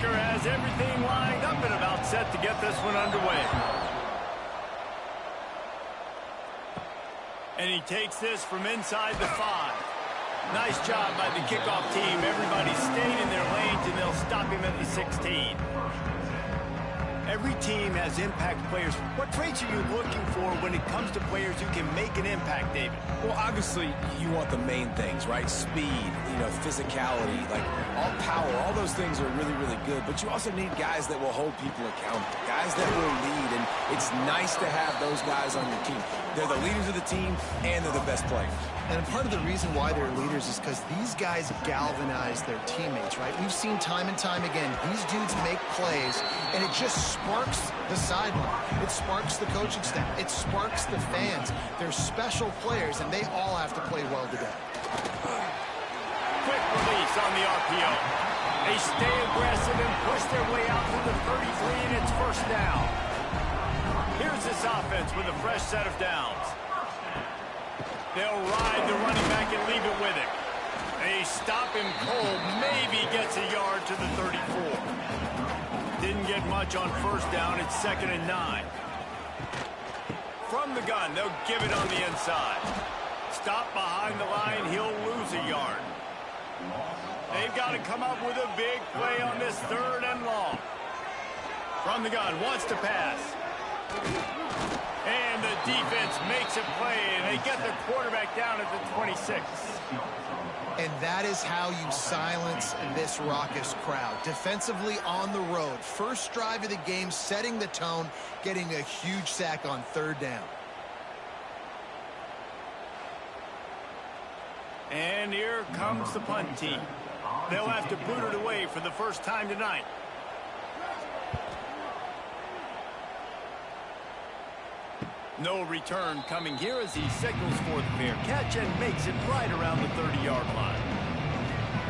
kicker has everything lined up and about set to get this one underway. And he takes this from inside the 5. Nice job by the kickoff team. Everybody stayed in their lanes, and they'll stop him at the 16. Every team has impact players. What traits are you looking for when it comes to players who can make an impact, David? Well, obviously, you want the main things, right? Speed, physicality, like all power. All those things are really, really good. But you also need guys that will hold people accountable, guys that will lead. And it's nice to have those guys on your team. They're the leaders of the team, and they're the best players. And part of the reason why they're leaders is because these guys galvanize their teammates, right? We've seen time and time again, these dudes make plays, and it just sparks the sideline. It sparks the coaching staff. It sparks the fans. They're special players, and they all have to play well today. Quick release on the RPO. They stay aggressive and push their way out to the 33, and it's first down. Here's this offense with a fresh set of downs. They'll ride the running back and leave it with him. They stop him cold, maybe gets a yard to the 34. Didn't get much on first down. It's 2nd and 9. From the gun, they'll give it on the inside. Stop behind the line, he'll lose a yard. They've got to come up with a big play on this 3rd and long. From the gun, wants to pass. And the defense makes a play, and they get the quarterback down at the 26. And that is how you silence this raucous crowd. Defensively on the road. First drive of the game, setting the tone, getting a huge sack on 3rd down. And here comes the punt team. They'll have to boot it away for the first time tonight. No return coming here as he signals for the fair catch and makes it right around the 30-yard line.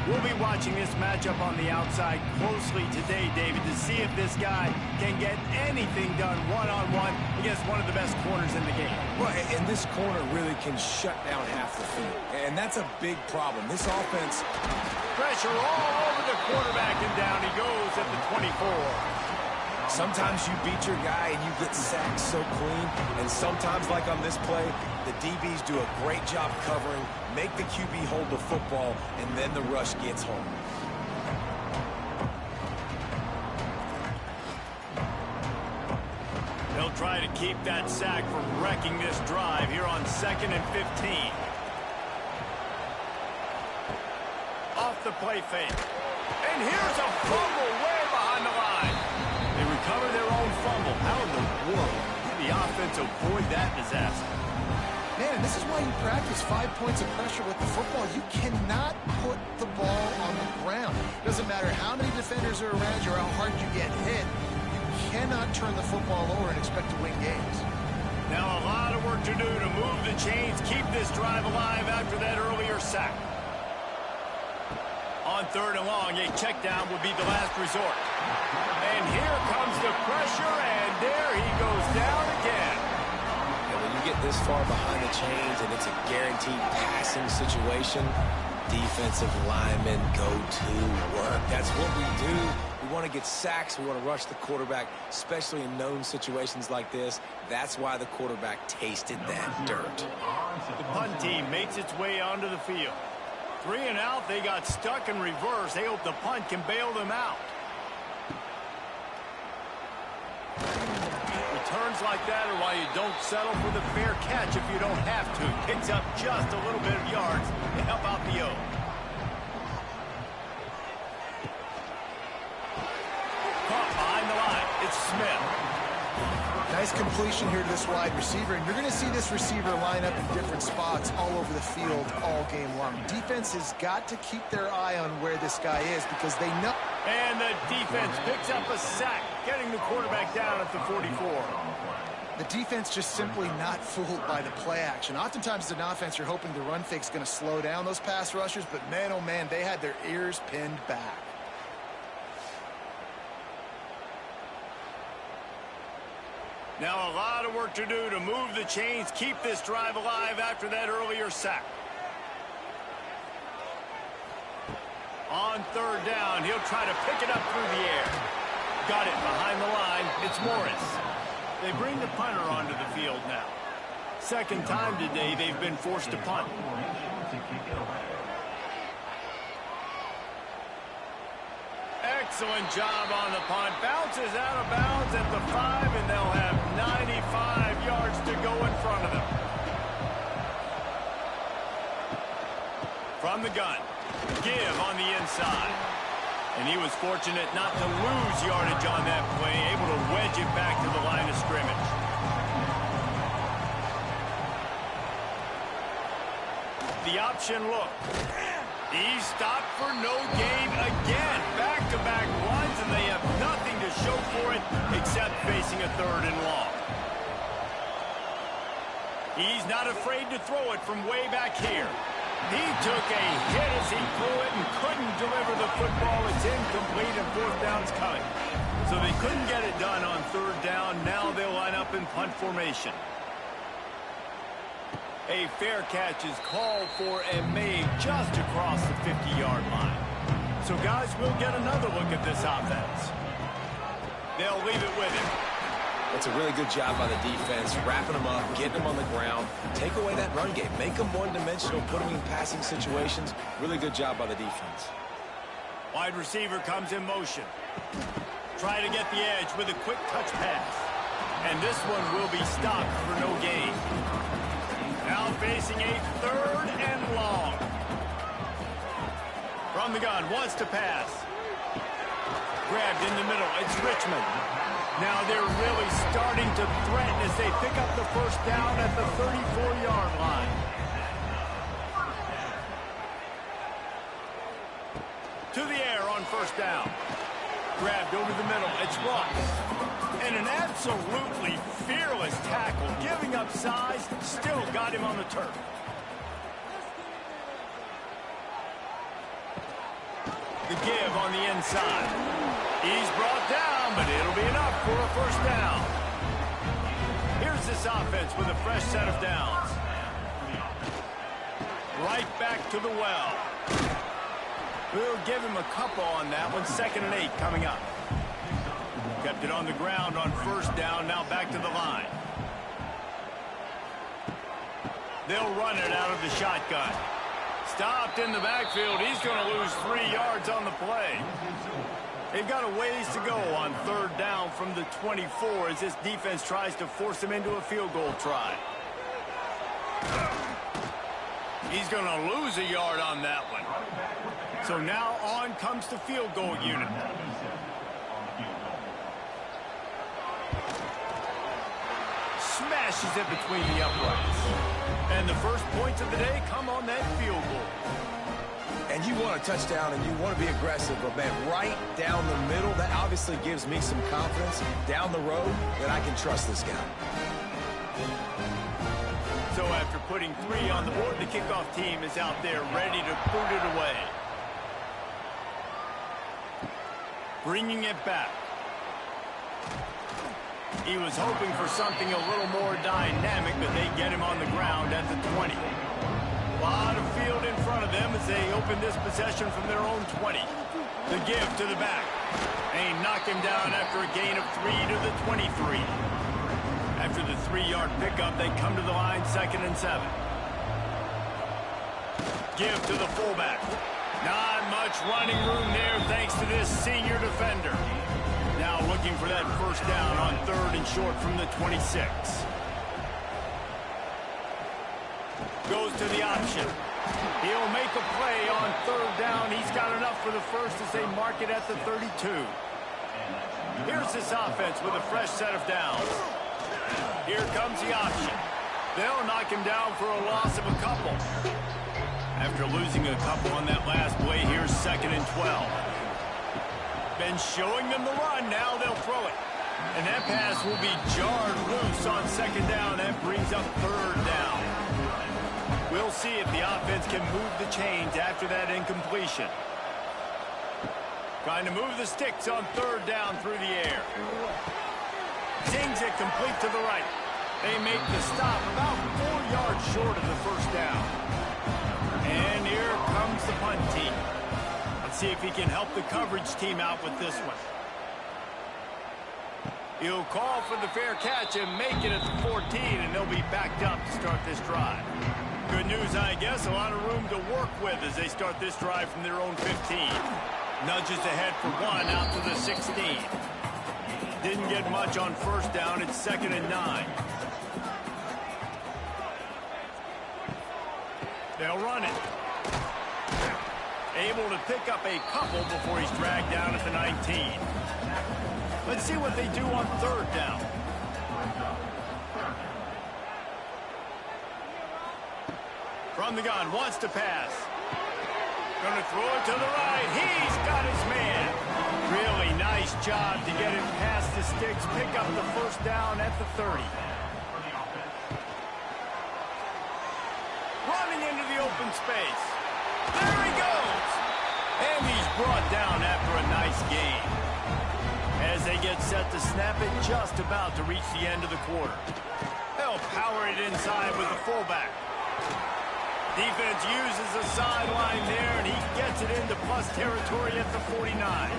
We'll be watching this matchup on the outside closely today, David, to see if this guy can get anything done one-on-one against one of the best corners in the game. Well, and this corner really can shut down half the field, and that's a big problem. This offense... Pressure all over the quarterback, and down he goes at the 24. Sometimes you beat your guy and you get sacked so clean, and sometimes, like on this play, the DBs do a great job covering, make the QB hold the football, and then the rush gets home. They'll try to keep that sack from wrecking this drive here on 2nd and 15. Off the play fake. And here's a fumble way behind the line. They recover their own fumble. How in the world did the offense avoid that disaster? Man, this is why you practice 5 points of pressure with the football. You cannot put the ball on the ground. Doesn't matter how many defenders are around you or how hard you get hit. You cannot turn the football over and expect to win games. Now a lot of work to do to move the chains, keep this drive alive after that earlier sack. On 3rd and long, a check down would be the last resort. And here comes the pressure, and there he goes down again. And when you get this far behind the chains and it's a guaranteed passing situation, defensive linemen go to work. That's what we do. We want to get sacks. We want to rush the quarterback, especially in known situations like this. That's why the quarterback tasted that dirt. The punt team makes its way onto the field. 3 and out, they got stuck in reverse. They hope the punt can bail them out. Returns like that are why you don't settle for the fair catch if you don't have to. Picks up just a little bit of yards to help out the O. Caught behind the line. It's Smith. Nice completion here to this wide receiver, and you're going to see this receiver line up in different spots all over the field all game long. Defense has got to keep their eye on where this guy is because they know. And the defense picks up a sack, getting the quarterback down at the 44. The defense just simply not fooled by the play action. Oftentimes as an offense, you're hoping the run fake's going to slow down those pass rushers, but man, oh man, they had their ears pinned back. Now a lot of work to do to move the chains, keep this drive alive after that earlier sack. On third down, he'll try to pick it up through the air. Got it behind the line. It's Morris. They bring the punter onto the field now. Second time today they've been forced to punt. Excellent job on the punt. Bounces out of bounds at the 5, and they'll have 95 yards to go in front of them. From the gun. Give on the inside. And he was fortunate not to lose yardage on that play, able to wedge it back to the line of scrimmage. The option look. He's stopped for no gain again. Back-to-back runs, and they have nothing to show for it except facing a third and long. He's not afraid to throw it from way back here. He took a hit as he threw it and couldn't deliver the football. It's incomplete, and fourth down's coming. So they couldn't get it done on third down. Now they'll line up in punt formation. A fair catch is called for and made just across the 50-yard line. So, guys, we'll get another look at this offense. They'll leave it with him. That's a really good job by the defense, wrapping them up, getting them on the ground. Take away that run game. Make them one-dimensional, put them in passing situations. Really good job by the defense. Wide receiver comes in motion. Try to get the edge with a quick touch pass. And this one will be stopped for no gain. Now facing a third and long. From the gun, wants to pass. Grabbed in the middle, it's Richmond. Now they're really starting to threaten as they pick up the first down at the 34-yard line. To the air on first down. Grabbed over the middle, it's Ross. And an absolutely fearless tackle, giving up size, still got him on the turf. The give on the inside. He's brought down, but it'll be enough for a first down. Here's this offense with a fresh set of downs. Right back to the well. We'll give him a couple on that one. 2nd and 8 coming up. Kept it on the ground on first down, now back to the line. They'll run it out of the shotgun. Stopped in the backfield. He's going to lose 3 yards on the play. They've got a ways to go on third down from the 24 as this defense tries to force him into a field goal try. He's going to lose a yard on that one. So now on comes the field goal unit. Smashes it between the uprights. And the first points of the day come on that field goal. And you want a touchdown and you want to be aggressive, but man, right down the middle, that obviously gives me some confidence down the road that I can trust this guy. So after putting 3 on the board, the kickoff team is out there ready to boot it away. Bringing it back. He was hoping for something a little more dynamic, but they get him on the ground at the 20. A lot of field in front of them as they open this possession from their own 20. The give to the back. They knock him down after a gain of 3 to the 23. After the 3-yard pickup, they come to the line 2nd and 7. Give to the fullback. Not much running room there thanks to this senior defender. Now looking for that first down on 3rd and short from the 26. Goes to the option. He'll make a play on 3rd down. He's got enough for the first as they mark it at the 32. Here's this offense with a fresh set of downs. Here comes the option. They'll knock him down for a loss of a couple. After losing a couple on that last play, here's 2nd and 12. Been showing them the run, now they'll throw it. And that pass will be jarred loose on 2nd down. That brings up 3rd down. We'll see if the offense can move the chains after that incompletion. Trying to move the sticks on 3rd down through the air. Zings it complete to the right. They make the stop about 4 yards short of the first down. And here comes the punt team. On see if he can help the coverage team out with this one. He'll call for the fair catch and make it at the 14, and they'll be backed up to start this drive. Good news, I guess, a lot of room to work with as they start this drive from their own 15. Nudges ahead for one out to the 16. Didn't get much on first down. It's 2nd and 9. They'll run it. Able to pick up a couple before he's dragged down at the 19. Let's see what they do on 3rd down. From the gun, wants to pass. Gonna throw it to the right. He's got his man. Really nice job to get it past the sticks, pick up the first down at the 30. Running into the open space. There he goes. And he's brought down after a nice gain. As they get set to snap it, just about to reach the end of the quarter. They'll power it inside with the fullback. Defense uses the sideline there, and he gets it into plus territory at the 49.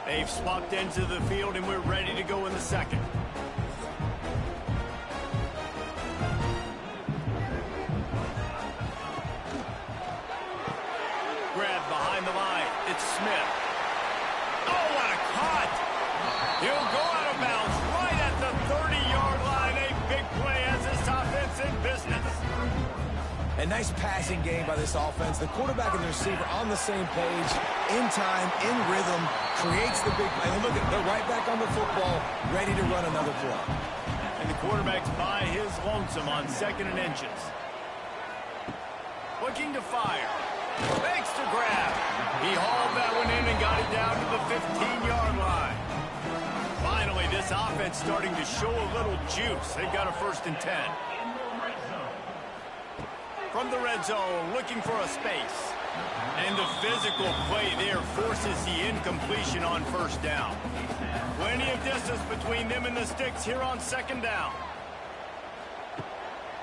They've swapped into the field, and we're ready to go in the second. Grab behind the line. It's Smith. Oh, what a cut! He'll go out of bounds right at the 30-yard line. A big play as this offense in business. A nice passing game by this offense. The quarterback and the receiver on the same page, in time, in rhythm, creates the big play. And look at, they're right back on the football, ready to run another play. And the quarterback's by his lonesome on 2nd and inches. Looking to fire. Makes the grab. He hauled that one in and got it down to the 15-yard line. Finally, this offense starting to show a little juice. They've got a 1st and 10. From the red zone, looking for a space. And the physical play there forces the incompletion on 1st down. Plenty of distance between them and the sticks here on 2nd down.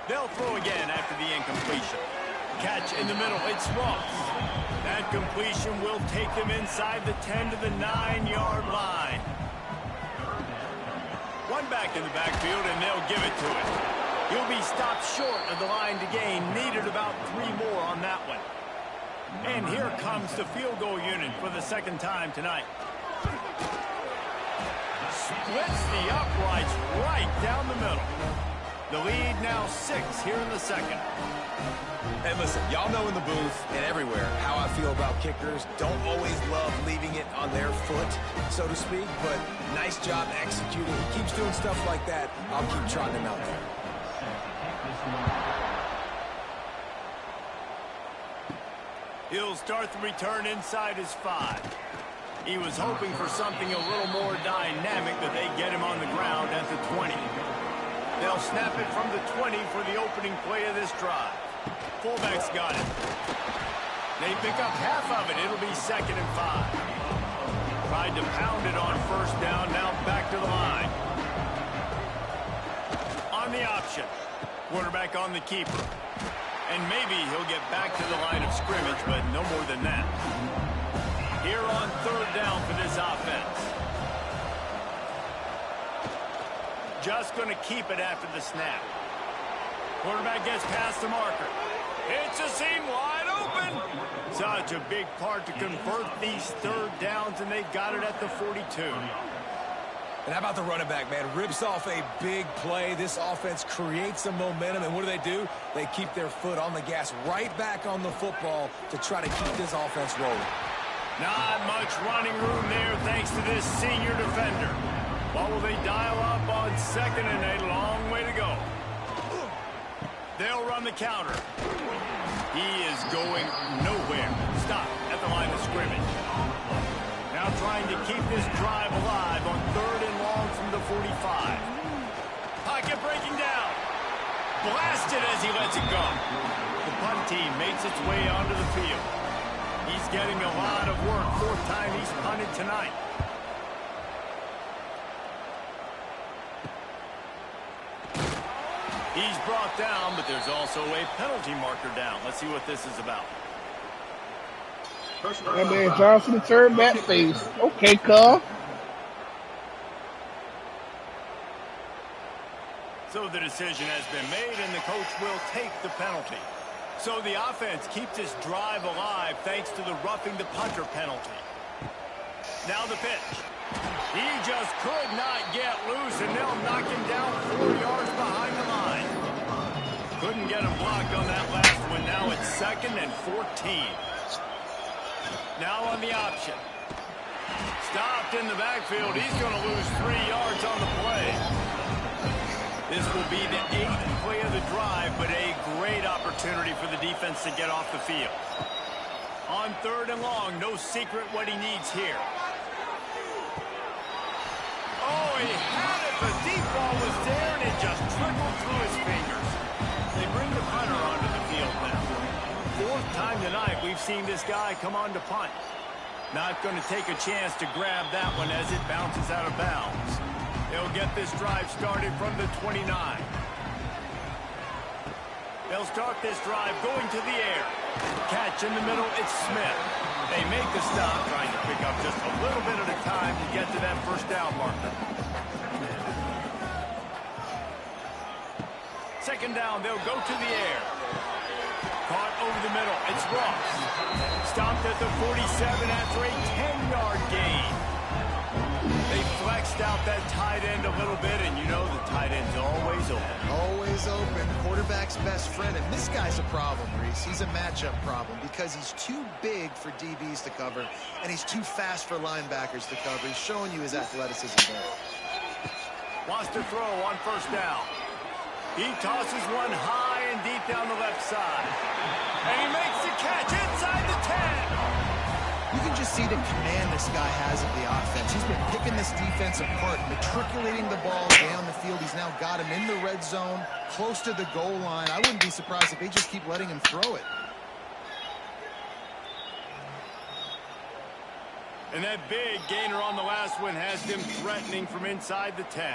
They'll throw again after the incompletion. Catch in the middle, it's Ross. That completion will take them inside the 10 to the 9-yard line. One back in the backfield, and they'll give it to him. He'll be stopped short of the line to gain. Needed about 3 more on that one. And here comes the field goal unit for the 2nd time tonight. Splits the uprights right down the middle. The lead now 6 here in the 2nd. And listen, y'all know in the booth and everywhere how I feel about kickers. Don't always love leaving it on their foot, so to speak, but nice job executing. He keeps doing stuff like that. I'll keep trotting him out there. He'll start the return inside his 5. He was hoping for something a little more dynamic, but they get him on the ground at the 20. They'll snap it from the 20 for the opening play of this drive. Fullback's got it. They pick up half of it. It'll be 2nd and 5. Tried to pound it on 1st down, now back to the line. On the option. Quarterback on the keeper. And maybe he'll get back to the line of scrimmage, but no more than that. Here on 3rd down for this offense. Just going to keep it after the snap. Quarterback gets past the marker. It's a seam wide open. Such a big part to convert these 3rd downs, and they've got it at the 42. And how about the running back, man? Rips off a big play. This offense creates some momentum, and what do? They keep their foot on the gas right back on the football to try to keep this offense rolling. Not much running room there thanks to this senior defender. What will they dial up on 2nd and a long way to go? They'll run the counter. He is going nowhere. Stop at the line of scrimmage. Now trying to keep this drive alive on 3rd and long from the 45. Pocket it breaking down. Blasted as he lets it go. The punt team makes its way onto the field. He's getting a lot of work. Fourth time he's punted tonight. He's brought down, but there's also a penalty marker down. Let's see what this is about. That man Johnson turned that face. Okay, cuz. So the decision has been made, and the coach will take the penalty. So the offense keeps this drive alive thanks to the roughing the punter penalty. Now the pitch. He just could not get loose, and they'll knock him down 4 yards behind the line. Couldn't get him blocked on that last one. Now it's 2nd and 14. Now on the option. Stopped in the backfield. He's going to lose 3 yards on the play. This will be the 8th play of the drive, but a great opportunity for the defense to get off the field. On 3rd and long, no secret what he needs here. Oh, he had it. The deep ball was there, and it just trickled through his fingers. They bring the punter onto the field now. 4th time tonight we've seen this guy come on to punt. Not going to take a chance to grab that one as it bounces out of bounds. They'll get this drive started from the 29. They'll start this drive going to the air. Catch in the middle, it's Smith. They make the stop, trying to pick up just a little bit at a time to get to that first down marker. 2nd down, they'll go to the air. Caught over the middle, it's Ross. Stopped at the 47 after a 10-yard gain. They flexed out that tight end a little bit, and you know the tight end's always open. Always open. Quarterback's best friend. And this guy's a problem, Reese. He's a matchup problem because he's too big for DBs to cover, and he's too fast for linebackers to cover. He's showing you his athleticism there. Wants to throw on 1st down. He tosses one high and deep down the left side. And he makes the catch inside the 10. You can just see the command this guy has of the offense. He's been picking this defense apart, matriculating the ball down the field. He's now got him in the red zone, close to the goal line. I wouldn't be surprised if they just keep letting him throw it. And that big gainer on the last one has them threatening from inside the 10.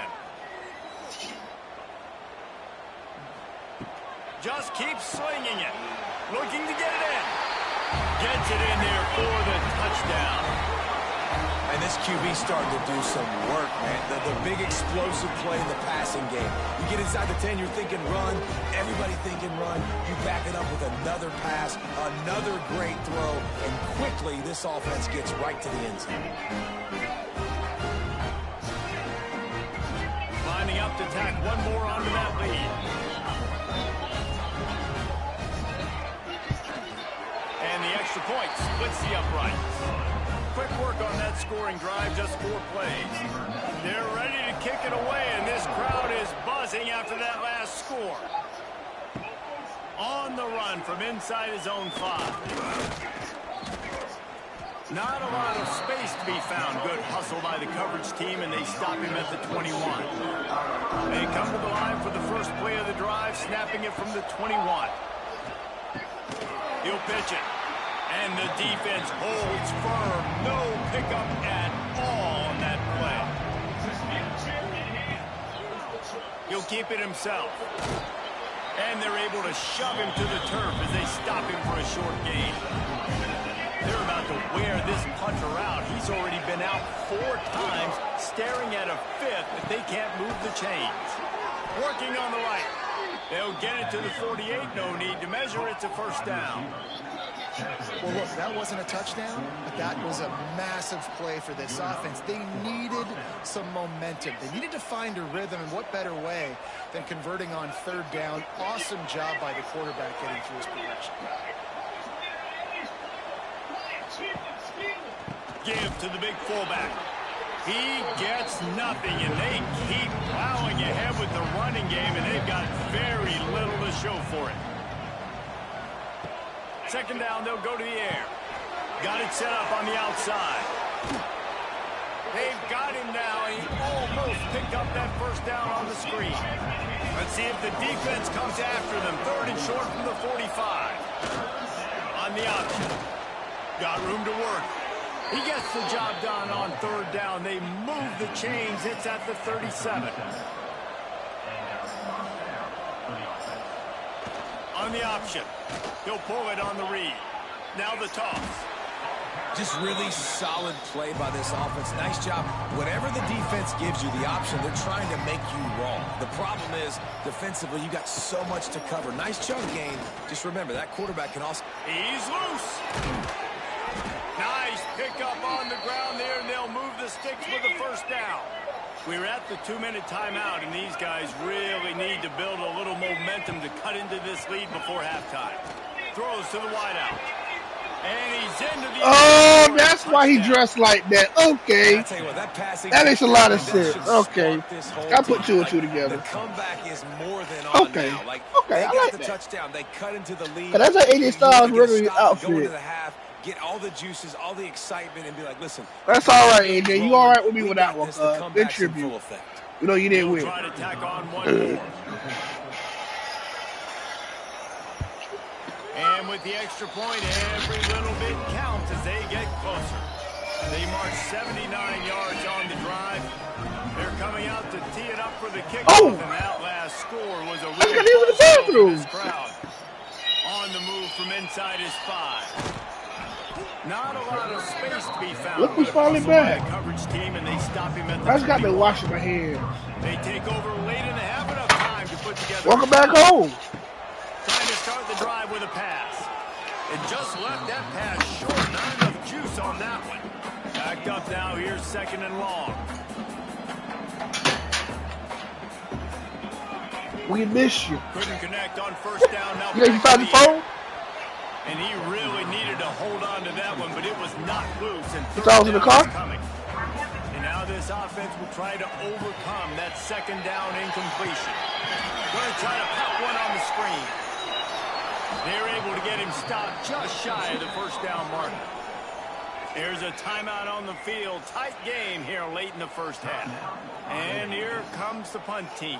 Just keeps slinging it. Looking to get it in. Gets it in there for the touchdown. And this QB's starting to do some work, man. The big explosive play in the passing game. You get inside the 10, you're thinking run. Everybody thinking run. You back it up with another pass, another great throw, and quickly this offense gets right to the end zone. Lining up to tack one more onto that lead. And the extra point splits the uprights. Quick work on that scoring drive, just 4 plays. They're ready to kick it away, and this crowd is buzzing after that last score. On the run from inside his own 5. Not a lot of space to be found. Good hustle by the coverage team, and they stop him at the 21. They come to the line for the first play of the drive, snapping it from the 21. He'll pitch it. And the defense holds firm. No pickup at all on that play. He'll keep it himself. And they're able to shove him to the turf as they stop him for a short gain. They're about to wear this punter out. He's already been out 4 times, staring at a 5th if they can't move the chains. Working on the right. They'll get it to the 48. No need to measure. It's a first down. Well, look, that wasn't a touchdown, but that was a massive play for this offense. They needed some momentum. They needed to find a rhythm, and what better way than converting on 3rd down. Awesome job by the quarterback getting through his progression. Give to the big fullback. He gets nothing, and they keep plowing ahead with the running game, and they've got very little to show for it. 2nd down, they'll go to the air. Got it set up on the outside. They've got him now, and he almost pick up that first down on the screen. Let's see if the defense comes after them. 3rd and short from the 45. On the option. Got room to work. He gets the job done on 3rd down. They move the chains. It's at the 37. On the option. He'll pull it on the read. Now the toss. Just really solid play by this offense. Nice job. Whatever the defense gives you the option, they're trying to make you wrong. The problem is, defensively, you got so much to cover. Nice chunk gain. Just remember, that quarterback can also... He's loose. Nice pickup on the ground there, and they'll move the sticks for the first down. We're at the 2-minute timeout, and these guys really need to build a little momentum to cut into this lead before halftime. Throws to the wideout. And he's into the... Oh, that's why he dressed like that. Okay. That makes a lot of sense. Okay. I put 2 and 2 together. The comeback is more than on now. Like, okay, I like that. Touchdown. They cut into the lead. That's like AJ Styles' regular outfit. Go into the half, get all the juices, all the excitement, and be like, listen. That's all right, AJ. You all right with me with that one? Good tribute. You know you didn't win. Try to tack on one more. And with the extra point, every little bit counts as they get closer. They march 79 yards on the drive. They're coming out to tee it up for the kickoff, and that last score was a real close crowd. On the move from inside his 5. Not a lot of space to be found. Look who's finally back. Coverage team, and they stop him at the I just got to wash my hands. They take over late and have enough time to put together. Welcome back home. Trying to start the drive with a pass. It just left that pass short. Not enough juice on that one. Backed up now. Here's 2nd and long. We miss you. Couldn't connect on 1st down. Now you found the phone? And he really needed to hold on to that one, but it was not loose. And it's all in the car? Coming. And now this offense will try to overcome that 2nd down incompletion. Going to try to pop one on the screen. They're able to get him stopped just shy of the 1st down mark. There's a timeout on the field. Tight game here late in the 1st half. And here comes the punt team.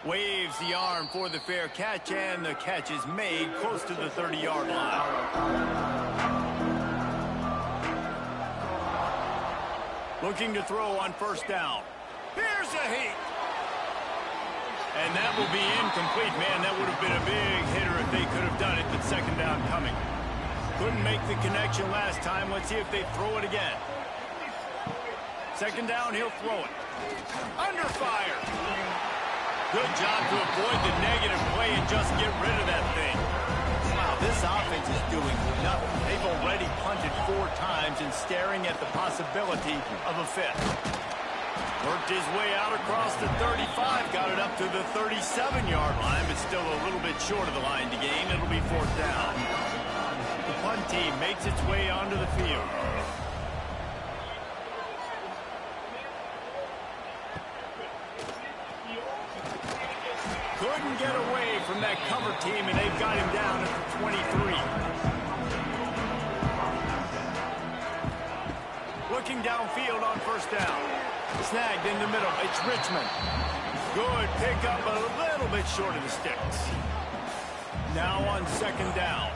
Waves the arm for the fair catch, and the catch is made close to the 30-yard line. Looking to throw on 1st down. Here's a heat. And that will be incomplete. Man, that would have been a big hitter if they could have done it, but 2nd down coming. Couldn't make the connection last time. Let's see if they throw it again. 2nd down, he'll throw it. Under fire. Good job to avoid the negative play and just get rid of that thing. Wow, this offense is doing nothing. They've already punted 4 times and staring at the possibility of a 5th. Worked his way out across the 35, got it up to the 37-yard line, but still a little bit short of the line to gain. It'll be 4th down. The punt team makes its way onto the field. Couldn't get away from that cover team, and they've got him down at the 23. Looking downfield on 1st down. Snagged in the middle. It's Richmond. Good pickup, but a little bit short of the sticks. Now on 2nd down.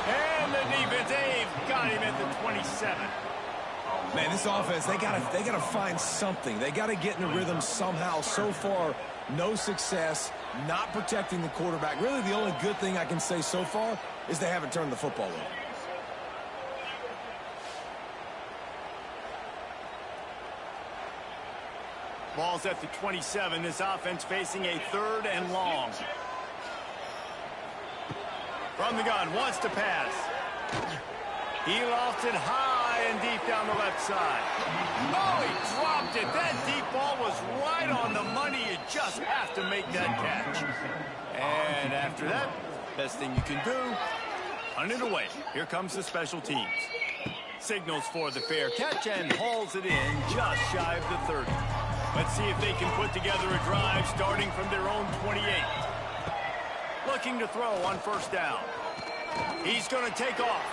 And the defense, they've got him at the 27. Man, this offense, they gotta find something. They gotta get in a rhythm somehow. So far, no success, not protecting the quarterback. Really, the only good thing I can say so far is they haven't turned the football over. Ball's at the 27. This offense facing a 3rd and long. From the gun, wants to pass. He lofts it high and deep down the left side. Oh, he dropped it. That deep ball was right on the money. You just have to make that catch. And after that, best thing you can do, punt it away. Here comes the special teams. Signals for the fair catch and hauls it in just shy of the 30. Let's see if they can put together a drive starting from their own 28. Looking to throw on 1st down. He's going to take off.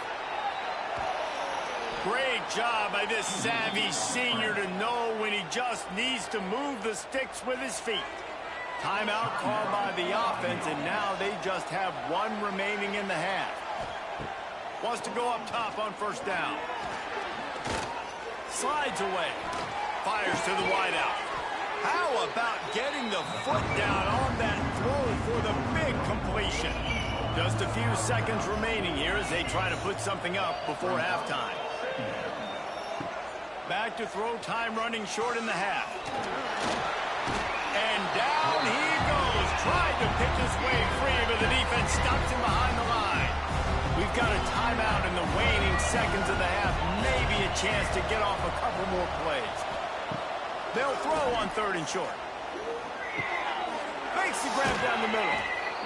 Great job by this savvy senior to know when he just needs to move the sticks with his feet. Timeout called by the offense, and now they just have one remaining in the half. Wants to go up top on first down. Slides away. Fires to the wideout. How about getting the foot down on that throw for the big completion? Just a few seconds remaining here as they try to put something up before halftime. Back to throw, time running short in the half. And down he goes. Tried to pick his way free, but the defense stops him behind the line. We've got a timeout in the waning seconds of the half. Maybe a chance to get off a couple more plays. They'll throw on third and short. Makes the grab down the middle.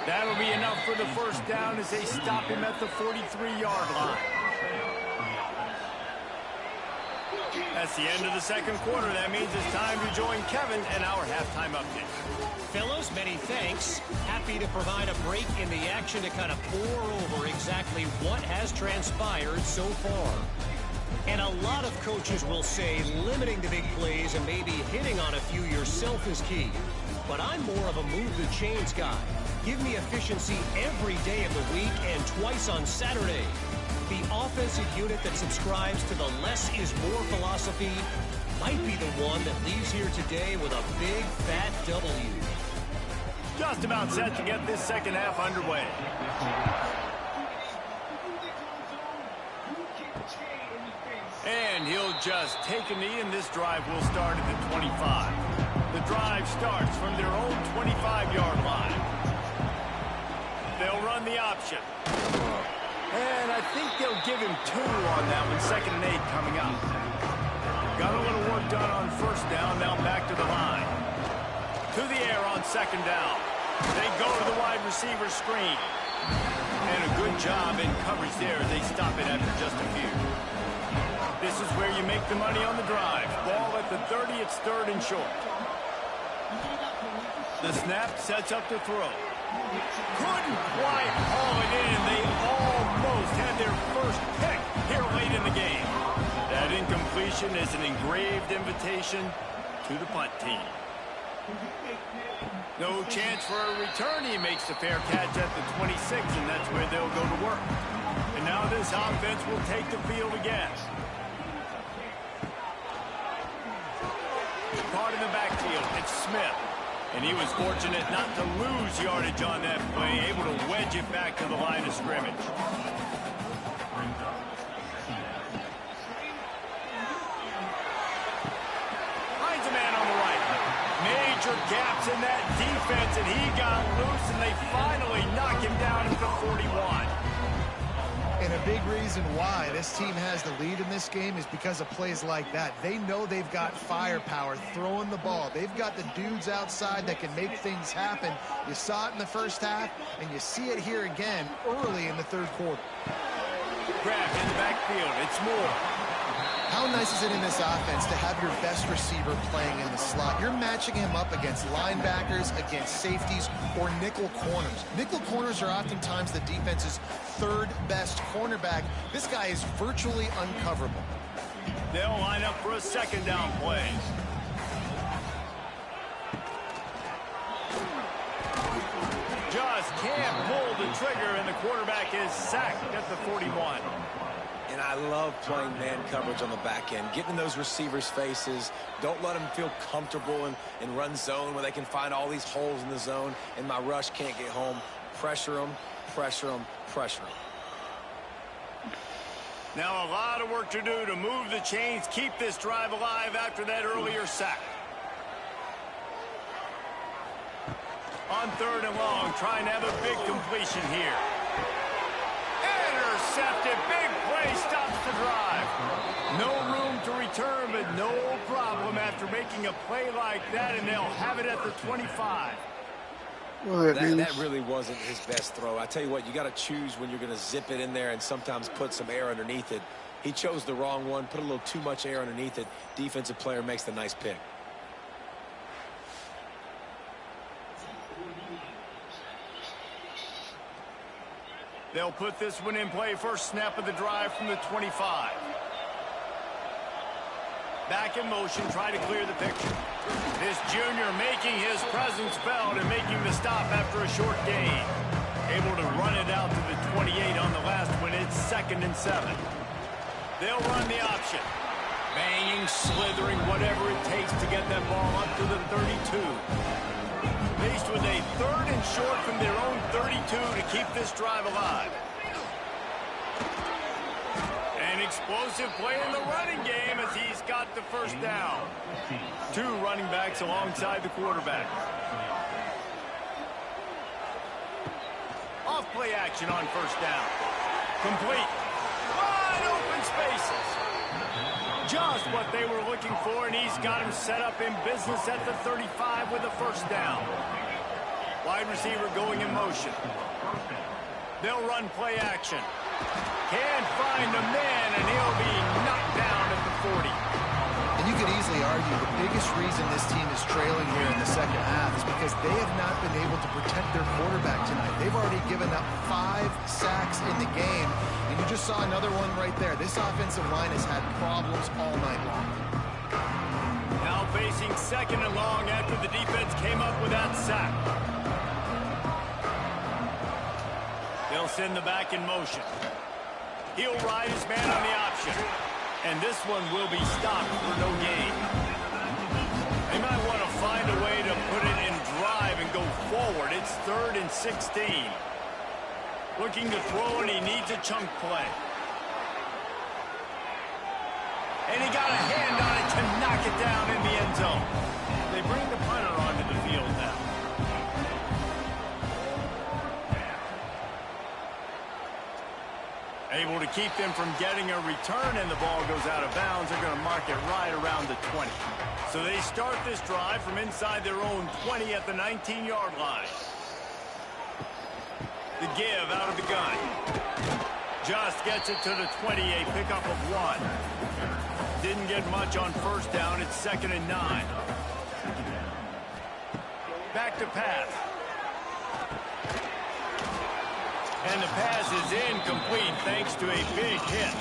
That'll be enough for the first down as they stop him at the 43-yard line. That's the end of the second quarter. That means it's time to join Kevin and our halftime update. Fellows, many thanks. Happy to provide a break in the action to kind of pour over exactly what has transpired so far. And a lot of coaches will say limiting the big plays and maybe hitting on a few yourself is key. But I'm more of a move the chains guy. Give me efficiency every day of the week and twice on Saturday. The offensive unit that subscribes to the less is more philosophy might be the one that leaves here today with a big fat W. Just about set to get this second half underway. And he'll just take a knee, and this drive will start at the 25. The drive starts from their own 25-yard line. They'll run the option. And I think they'll give him 2 on that one. 2nd and 8 coming up. Got a little work done on first down. Now back to the line. To the air on 2nd down. They go to the wide receiver screen. And a good job in coverage there as they stop it after just a few. This is where you make the money on the drive. Ball at the 30. It's 3rd and short. The snap sets up the throw. Couldn't quite haul it in. They almost had their first pick here late in the game. That incompletion is an engraved invitation to the punt team. No chance for a return. He makes the fair catch at the 26, and that's where they'll go to work. And now this offense will take the field again. Caught in the backfield. It's Smith. And he was fortunate not to lose yardage on that play, able to wedge it back to the line of scrimmage. Finds a man on the right. Major gaps in that defense, and he got loose, and they finally knock him down at the 41. And a big reason why this team has the lead in this game is because of plays like that. They know they've got firepower throwing the ball. They've got the dudes outside that can make things happen. You saw it in the first half, and you see it here again early in the third quarter. Grabbed in the backfield. It's Moore. How nice is it in this offense to have your best receiver playing in the slot? You're matching him up against linebackers, against safeties, or nickel corners. Nickel corners are oftentimes the defense's 3rd best cornerback. This guy is virtually uncoverable. They'll line up for a 2nd down play. Just can't pull the trigger, and the quarterback is sacked at the 41. And I love playing man coverage on the back end, getting in those receivers' faces. Don't let them feel comfortable in run zone where they can find all these holes in the zone, and my rush can't get home. Pressure them, pressure them, pressure them. Now a lot of work to do to move the chains, keep this drive alive after that earlier sack. On 3rd and long, trying to have a big completion here. Intercepted. Big play stops the drive. No room to return, but no problem after making a play like that, and they'll have it at the 25. Well, that really wasn't his best throw. I tell you what, you got to choose when you're going to zip it in there and sometimes put some air underneath it. He chose the wrong one, put a little too much air underneath it. Defensive player makes the nice pick. They'll put this one in play. First snap of the drive from the 25. Back in motion, try to clear the picture. This junior making his presence felt and making the stop after a short gain. Able to run it out to the 28 on the last one. It's 2nd and 7. They'll run the option. Banging, slithering, whatever it takes to get that ball up to the 32. Faced with a 3rd and short from their own 32 to keep this drive alive. An explosive play in the running game as he's got the first down. 2 running backs alongside the quarterback. Off play action on first down. Complete. Wide open spaces. Just what they were looking for, and he's got him set up in business at the 35 with a first down. Wide receiver going in motion. They'll run play action. Can't find a man, and he'll be knocked down at the 40. And you could easily argue the biggest reason this team is trailing here in the second half is because they have not been able to protect their quarterback tonight. They've already given up 5 sacks in the game, and you just saw another one right there. This offensive line has had problems all night long. Now facing 2nd and long after the defense came up with that sack. They'll send the back in motion. He'll ride his man on the option. And this one will be stopped for no gain. They might want to find a way to put it in drive and go forward. It's 3rd and 16. Looking to throw, and he needs a chunk play. And he got a hand on it to knock it down in the end zone. They bring the punter onto the field now. Able to keep them from getting a return, and the ball goes out of bounds. They're going to mark it right around the 20. So they start this drive from inside their own 20 at the 19-yard line. The give out of the gun. Just gets it to the 20, a pickup of 1. Didn't get much on first down. It's 2nd and 9. Back to pass. And the pass is incomplete thanks to a big hit.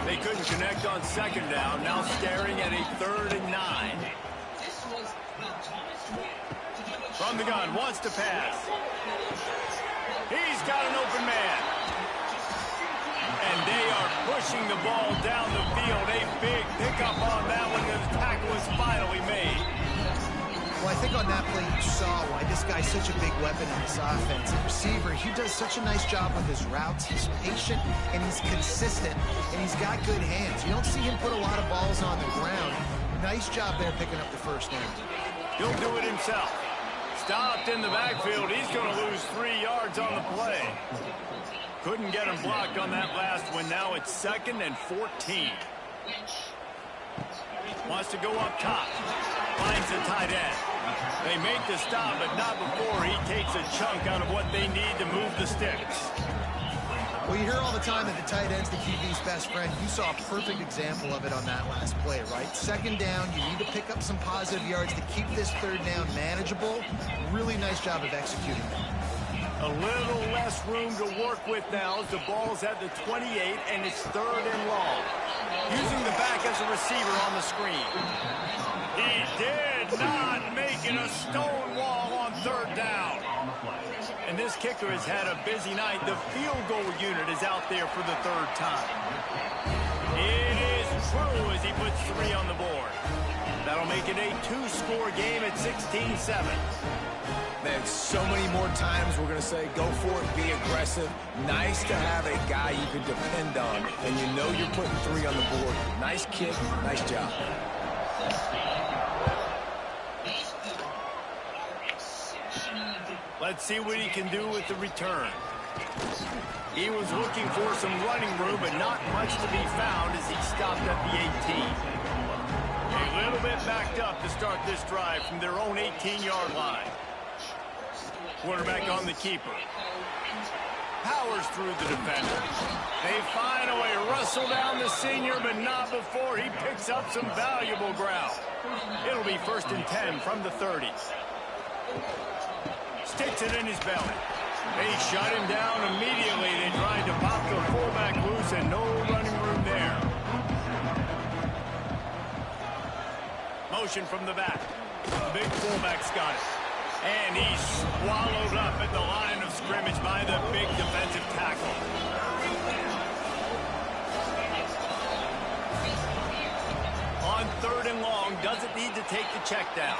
They couldn't connect on 2nd down. Now staring at a 3rd and 9. From the gun, wants to pass. He's got an open man. And they are pushing the ball down the field. A big pickup on that one. The tackle is finally made. Well, I think on that play you saw why this guy's such a big weapon in this offense. The receiver, he does such a nice job with his routes. He's patient, and he's consistent, and he's got good hands. You don't see him put a lot of balls on the ground. Nice job there picking up the first down. He'll do it himself. Stopped in the backfield. He's going to lose 3 yards on the play. Couldn't get him blocked on that last one. Now it's 2nd and 14. Wants to go up top. Finds the tight end. They make the stop, but not before he takes a chunk out of what they need to move the sticks. Well, you hear all the time that the tight end's the QB's best friend. You saw a perfect example of it on that last play, right? 2nd down, you need to pick up some positive yards to keep this 3rd down manageable. Really nice job of executing that. A little less room to work with now as the ball's at the 28, and it's 3rd and long. Using the back as a receiver on the screen. He did not make it a stone wall on 3rd down. And this kicker has had a busy night. The field goal unit is out there for the 3rd time. It is true as he puts 3 on the board. That'll make it a 2-score game at 16-7. Man, so many more times we're going to say, go for it, be aggressive. Nice to have a guy you can depend on, and you know you're putting 3 on the board. Nice kick, nice job. Let's see what he can do with the return. He was looking for some running room, but not much to be found as he stopped at the 18. A little bit backed up to start this drive from their own 18-yard line. Quarterback on the keeper. Powers through the defender. They finally wrestle down the senior, but not before he picks up some valuable ground. It'll be 1st and 10 from the 30. Sticks it in his belly. They shut him down immediately. They tried to pop the fullback loose, and no running room there. motion from the back. The big fullback's got it. And he's swallowed up at the line of scrimmage by the big defensive tackle. On 3rd and long, doesn't need to take the check down.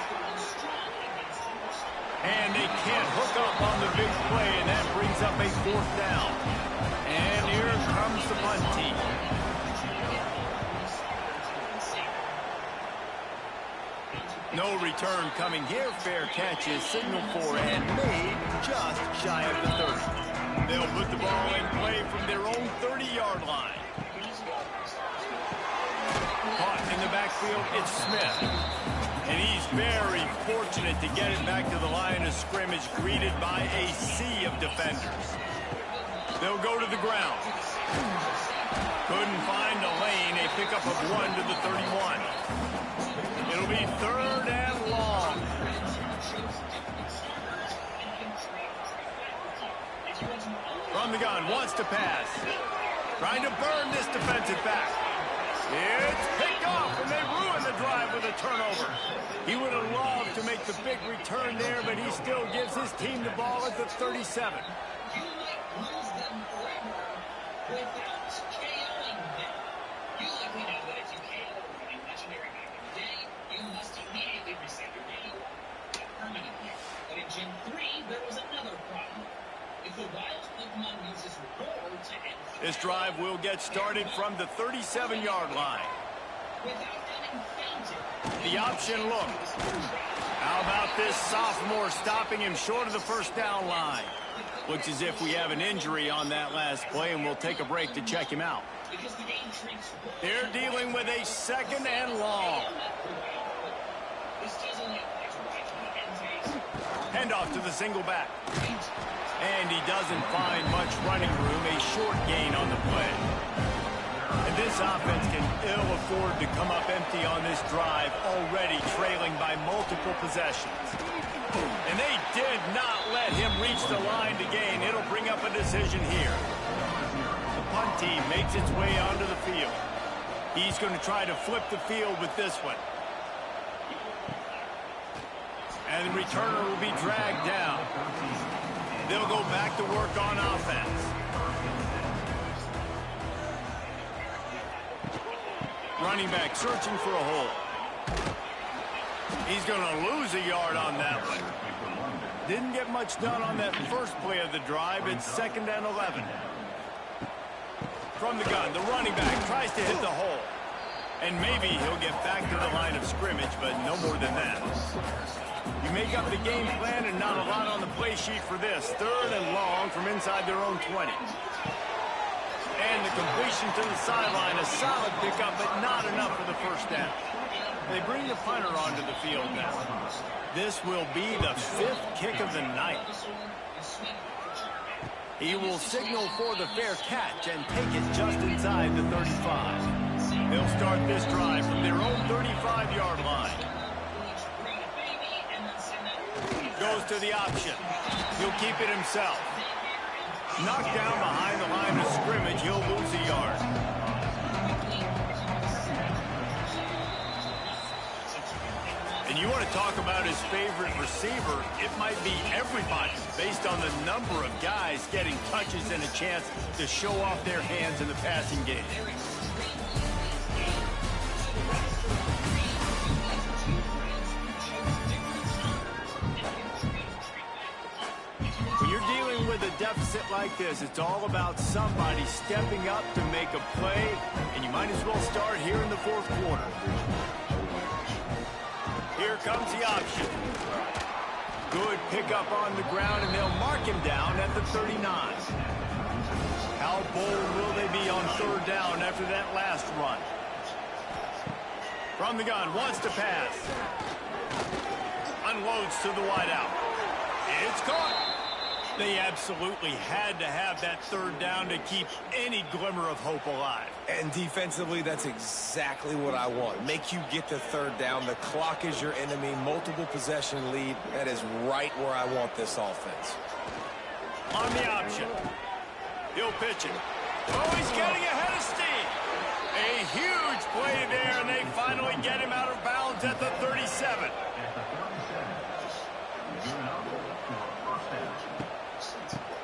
And they can't hook up on the big play, and that brings up a 4th down. And here comes the punt team. No return coming here. Fair catch is signaled for and made just shy of the 30. They'll put the ball in play from their own 30-yard line. Caught in the backfield, it's Smith. And he's very fortunate to get it back to the line of scrimmage, greeted by a sea of defenders. They'll go to the ground. Couldn't find a lane. A pickup of 1 to the 31. It'll be 3rd and long. From the gun, wants to pass. Trying to burn this defensive back. It's picked off, and they ruin the drive with a turnover. He would have loved to make the big return there, but he still gives his team the ball at the 37. This drive will get started from the 37-yard line. The option look. How about this sophomore stopping him short of the 1st down line? Looks as if we have an injury on that last play, and we'll take a break to check him out. They're dealing with a 2nd and long. Handoff to the single back. And he doesn't find much running room, a short gain on the play. And this offense can ill afford to come up empty on this drive, already trailing by multiple possessions. And they did not let him reach the line to gain. It'll bring up a decision here. The punt team makes its way onto the field. He's going to try to flip the field with this one. And the returner will be dragged down. They'll go back to work on offense. Running back searching for a hole. He's going to lose a yard on that one. Didn't get much done on that first play of the drive. It's 2nd and 11. From the gun, the running back tries to hit the hole. And maybe he'll get back to the line of scrimmage, but no more than that. You make up the game plan and not a lot on the play sheet for this. 3rd and long from inside their own 20. And the completion to the sideline, a solid pickup, but not enough for the 1st down. They bring the punter onto the field now. This will be the 5th kick of the night. He will signal for the fair catch and take it just inside the 35. They'll start this drive from their own 35-yard line. Goes to the option. He'll keep it himself. Knocked down behind the line of scrimmage. He'll lose a yard. And you want to talk about his favorite receiver, it might be everybody, based on the number of guys getting touches and a chance to show off their hands in the passing game. When you're dealing with a deficit like this, it's all about somebody stepping up to make a play, and you might as well start here in the 4th quarter. Here comes the option. Good pickup on the ground, and they'll mark him down at the 39. How bold will they be on 3rd down after that last run? From the gun, wants to pass. Unloads to the wideout. It's caught. They absolutely had to have that 3rd down to keep any glimmer of hope alive. And defensively, that's exactly what I want. Make you get the 3rd down. The clock is your enemy. Multiple possession lead. That is right where I want this offense. On the option. He'll pitch it. Oh, he's getting ahead of steam. A huge play there, and they finally get him out of bounds at the 37.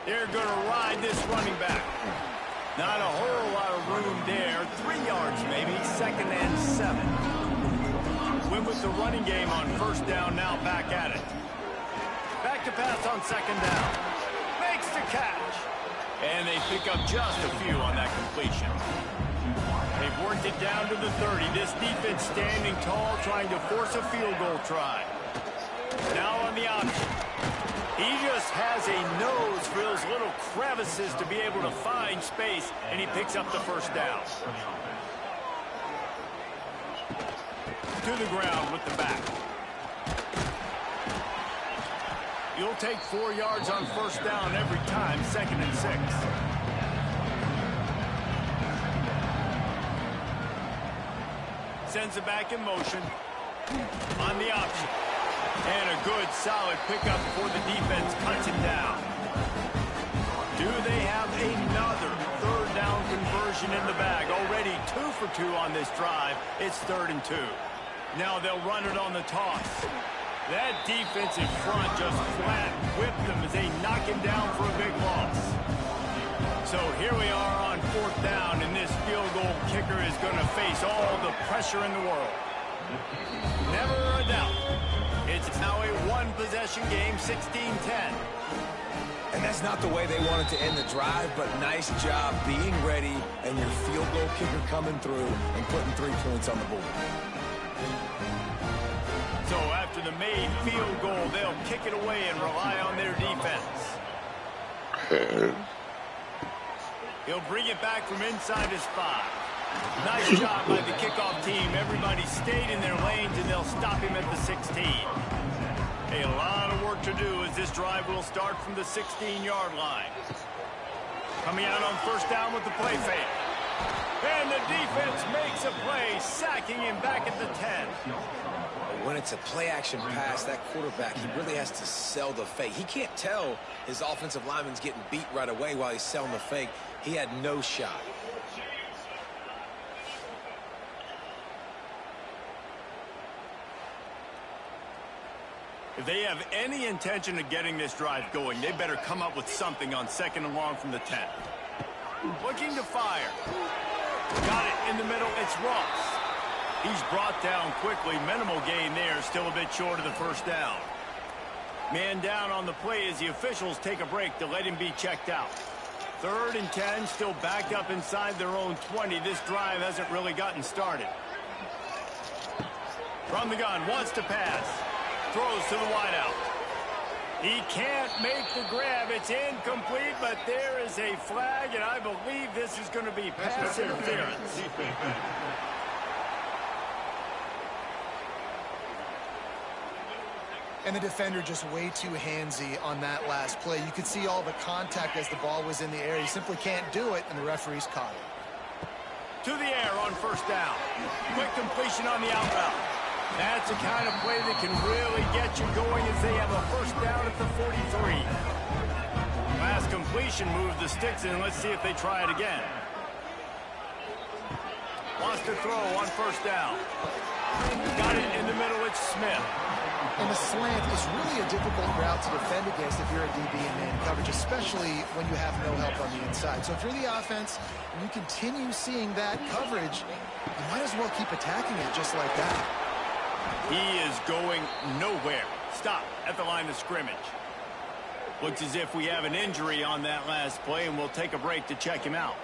They're going to ride this running back. Not a whole lot of room there. 3 yards maybe, 2nd and 7. Went with the running game on 1st down, now back at it. Back to pass on 2nd down. Makes the catch. And they pick up just a few on that completion. They've worked it down to the 30. This defense standing tall, trying to force a field goal try. Now on the option. He just has a nose for those little crevices to be able to find space, and he picks up the 1st down. To the ground with the back. You'll take 4 yards on 1st down every time, 2nd and 6. Sends it back in motion. On the option. And a good, solid pickup before the defense cuts it down. Do they have another 3rd down conversion in the bag? Already 2 for 2 on this drive. It's 3rd and 2. Now they'll run it on the toss. That defense in front just flat whipped them as they knock him down for a big loss. So here we are on 4th down, and this field goal kicker is going to face all the pressure in the world. Never a doubt. It's now a 1-possession game, 16-10. And that's not the way they wanted to end the drive, but nice job being ready and your field goal kicker coming through and putting 3 points on the board. So after the made field goal, they'll kick it away and rely on their defense. He'll bring it back from inside his 5. Nice job by the kickoff team. Everybody stayed in their lanes, and they'll stop him at the 16. A lot of work to do as this drive will start from the 16-yard line. Coming out on 1st down with the play fake. And the defense makes a play, sacking him back at the 10. When it's a play-action pass, that quarterback, he really has to sell the fake. He can't tell his offensive lineman's getting beat right away while he's selling the fake. He had no shot. If they have any intention of getting this drive going, they better come up with something on 2nd and long from the 10. Looking to fire. Got it in the middle. It's Ross. He's brought down quickly. Minimal gain there. Still a bit short of the 1st down. Man down on the play as the officials take a break to let him be checked out. 3rd and 10. Still backed up inside their own 20. This drive hasn't really gotten started. From the gun. Wants to pass. Throws to the wideout. He can't make the grab. It's incomplete, but there is a flag, and I believe this is going to be pass interference. And the defender just way too handsy on that last play. You could see all the contact as the ball was in the air. He simply can't do it, and the referee's caught it. To the air on 1st down. Quick completion on the out route. That's the kind of play that can really get you going as they have a 1st down at the 43. Last completion moved the sticks in. Let's see if they try it again. Wants to throw on 1st down. Got it in the middle. It's Smith. And the slant is really a difficult route to defend against if you're a DB in man coverage, especially when you have no help on the inside. So if you're the offense and you continue seeing that coverage, you might as well keep attacking it just like that. He is going nowhere. Stop at the line of scrimmage. Looks as if we have an injury on that last play, and we'll take a break to check him out.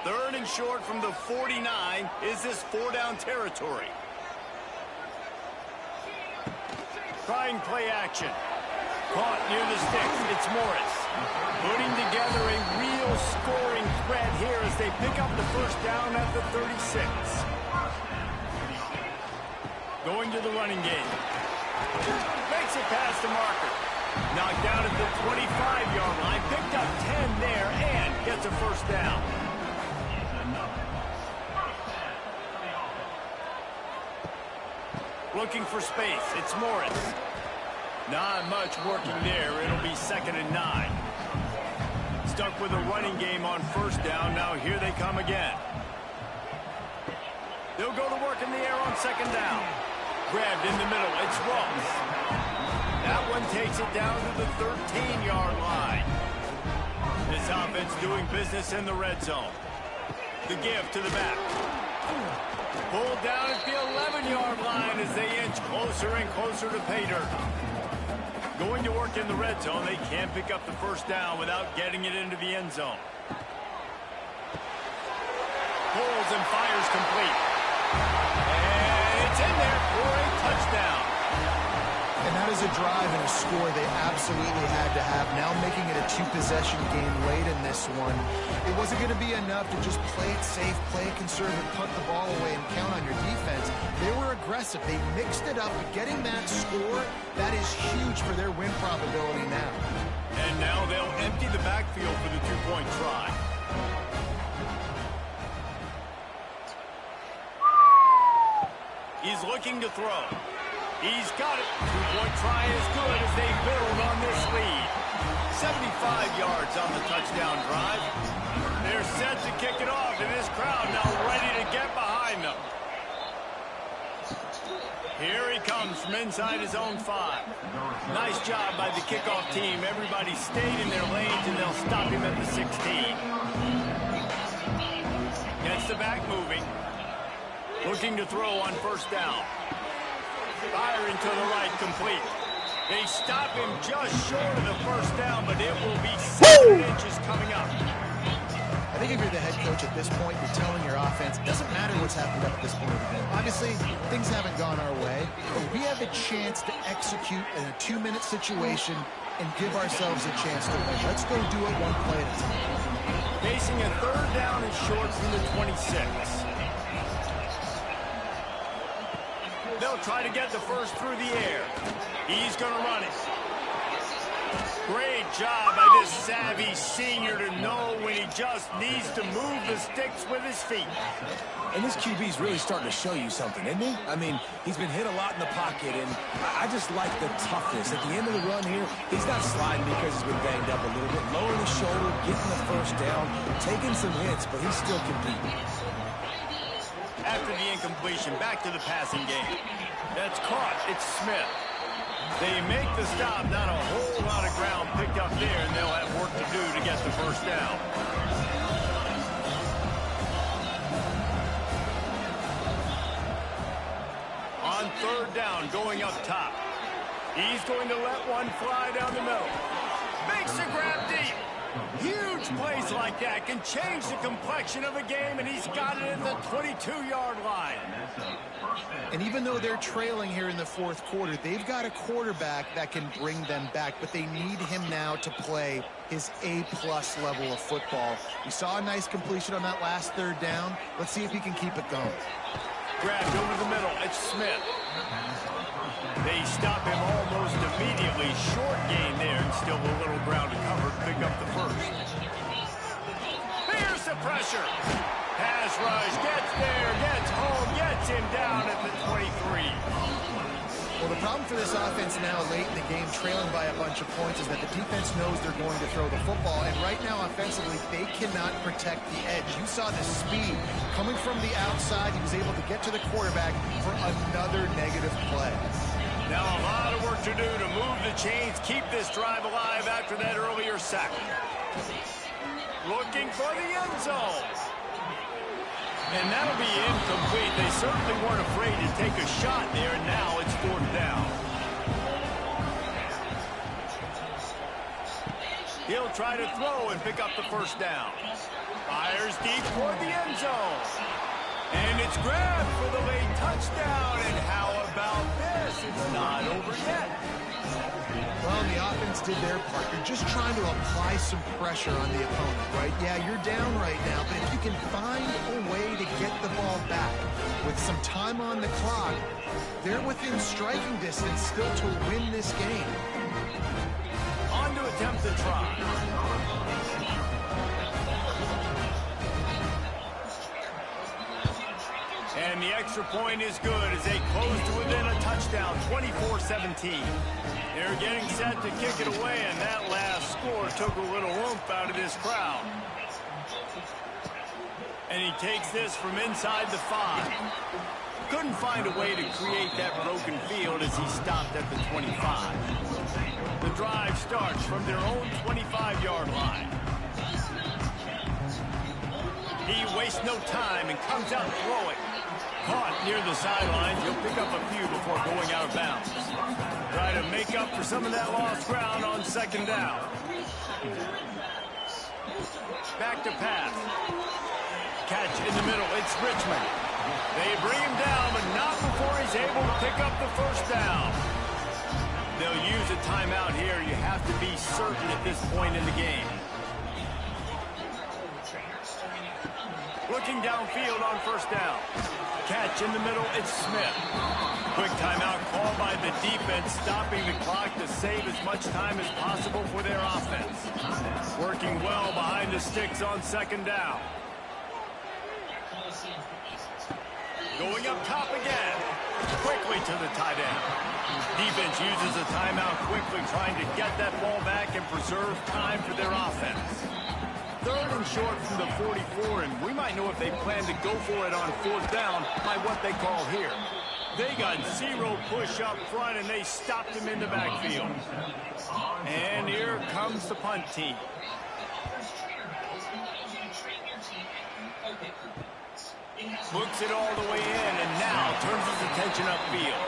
3rd and short from the 49. Is this 4-down territory? Trying play action. Caught near the sticks. It's Morris. Putting together a real scoring threat here as they pick up the 1st down at the 36. Going to the running game. Makes it past the marker. Knocked down at the 25-yard line. Picked up 10 there and gets a 1st down. Looking for space. It's Morris. Not much working there. It'll be 2nd and 9. Stuck with a running game on 1st down. Now here they come again. They'll go to work in the air on second down. Grabbed in the middle. It's Ross. That one takes it down to the 13-yard line. This offense doing business in the red zone. The give to the back. Pulled down at the 11-yard line as they inch closer and closer to pay dirt. Going to work in the red zone. They can't pick up the first down without getting it into the end zone. Pulls and fires complete. And it's in there for a touchdown. And that is a drive and a score they absolutely had to have. Now making it a two-possession game late in this one. It wasn't going to be enough to just play it safe, play it conservative, punt the ball away, and count on your defense. They were aggressive. They mixed it up. But getting that score, that is huge for their win probability now. And now they'll empty the backfield for the two-point try. He's looking to throw. He's got it. Two-point try is good as they build on this lead. 75 yards on the touchdown drive. They're set to kick it off, and this crowd now ready to get behind them. Here he comes from inside his own 5. Nice job by the kickoff team. Everybody stayed in their lanes, and they'll stop him at the 16. Gets the back moving. Looking to throw on first down. Firing to the right, complete. They stop him just short of the first down, but it will be 7 inches coming up. I think if you're the head coach at this point, you're telling your offense, it doesn't matter what's happened up at this point of the game. Obviously, things haven't gone our way, but we have a chance to execute in a 2-minute situation and give ourselves a chance to win. Let's go do it one play at a time. Facing a third down and short from the 26. They'll try to get the first through the air. He's going to run it. Great job by this savvy senior to know when he just needs to move the sticks with his feet. And this QB's really starting to show you something, isn't he? I mean, he's been hit a lot in the pocket, and I just like the toughness. At the end of the run here, he's not sliding because he's been banged up a little bit. Lowering the shoulder, getting the first down, taking some hits, but he's still competing. After the incompletion, back to the passing game. That's caught. It's Smith. They make the stop. Not a whole lot of ground picked up there, and they'll have work to do to get the first down. On third down, going up top. He's going to let one fly down the middle. Makes a grab deep. Huge plays like that can change the complexion of a game, and he's got it at the 22-yard line. And even though they're trailing here in the fourth quarter, they've got a quarterback that can bring them back, but they need him now to play his A-plus level of football. We saw a nice completion on that last third down. Let's see if he can keep it going. Grabbed over the middle. It's Smith. They stop him almost immediately. Short gain there, and still a little ground to cover to pick up the first. Here's the pressure. Pass rush, gets there, gets home, gets him down at the 23. Well, the problem for this offense now late in the game, trailing by a bunch of points, is that the defense knows they're going to throw the football. And right now, offensively, they cannot protect the edge. You saw the speed coming from the outside. He was able to get to the quarterback for another negative play. Now a lot of work to do to move the chains, keep this drive alive after that earlier sack. Looking for the end zone. And that'll be incomplete. They certainly weren't afraid to take a shot there, and now it's fourth down. He'll try to throw and pick up the first down. Fires deep toward the end zone. And it's grabbed for the late touchdown. And how about this? It's not over yet. Well, the offense did their part. You're just trying to apply some pressure on the opponent, right? Yeah, you're down right now, but if you can find a way to get the ball back with some time on the clock, they're within striking distance still to win this game. On to attempt the try. And the extra point is good as they close to within a touchdown, 24-17. They're getting set to kick it away, and that last score took a little oomph out of this crowd. And he takes this from inside the 5. Couldn't find a way to create that broken field as he stopped at the 25. The drive starts from their own 25-yard line. He wastes no time and comes out to throw it. Caught near the sidelines. He'll pick up a few before going out of bounds. Try to make up for some of that lost ground on second down. Back to pass. Catch in the middle. It's Richmond. They bring him down, but not before he's able to pick up the first down. They'll use a timeout here. You have to be certain at this point in the game. Looking downfield on first down. Catch in the middle, it's Smith. Quick timeout called by the defense, stopping the clock to save as much time as possible for their offense. Working well behind the sticks on second down. Going up top again. Quickly to the tight end. Defense uses a timeout quickly, trying to get that ball back and preserve time for their offense. 3rd and short from the 44, and we might know if they plan to go for it on 4th down by what they call here. They got 0 push up front, and they stopped him in the backfield. And here comes the punt team. Looks it all the way in, and now turns his attention upfield.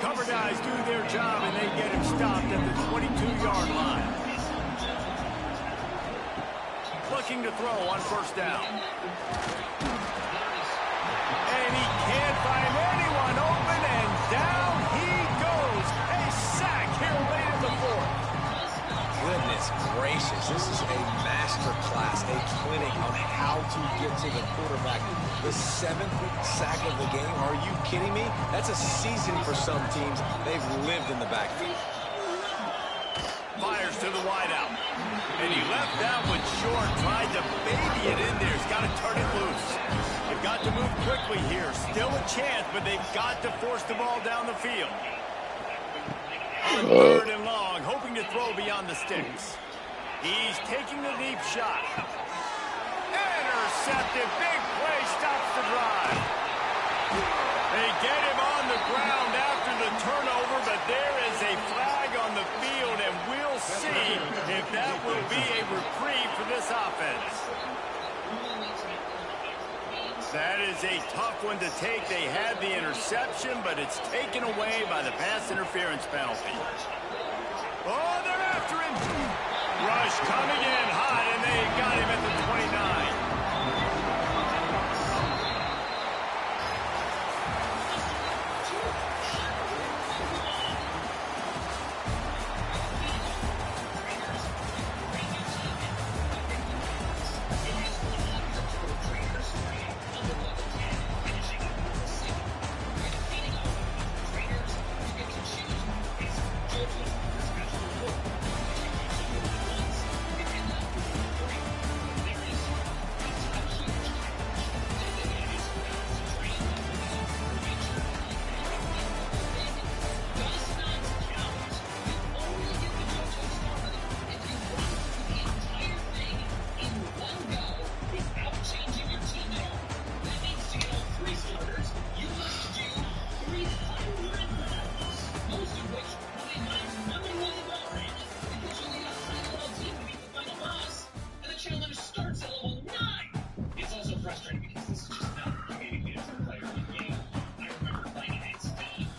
Cover guys do their job, and they get him stopped at the 22-yard line. Looking to throw on first down. And he can't find anyone open, and down he goes. A sack here late in the 4th. Goodness gracious, this is a master class, a clinic on how to get to the quarterback. The 7th sack of the game, are you kidding me? That's a season for some teams. They've lived in the backfield. Fires to the wideout. And he left that one short, tried to baby it in there. He's got to turn it loose. They've got to move quickly here. Still a chance, but they've got to force the ball down the field. On 3rd and long, hoping to throw beyond the sticks. He's taking the deep shot. Intercepted. Big play stops the drive. They get him on the ground after the turnover, but there is a flag on the field, and we'll see if that will be a reprieve for this offense. That is a tough one to take. They had the interception, but it's taken away by the pass interference penalty. Oh, they're after him. Rush coming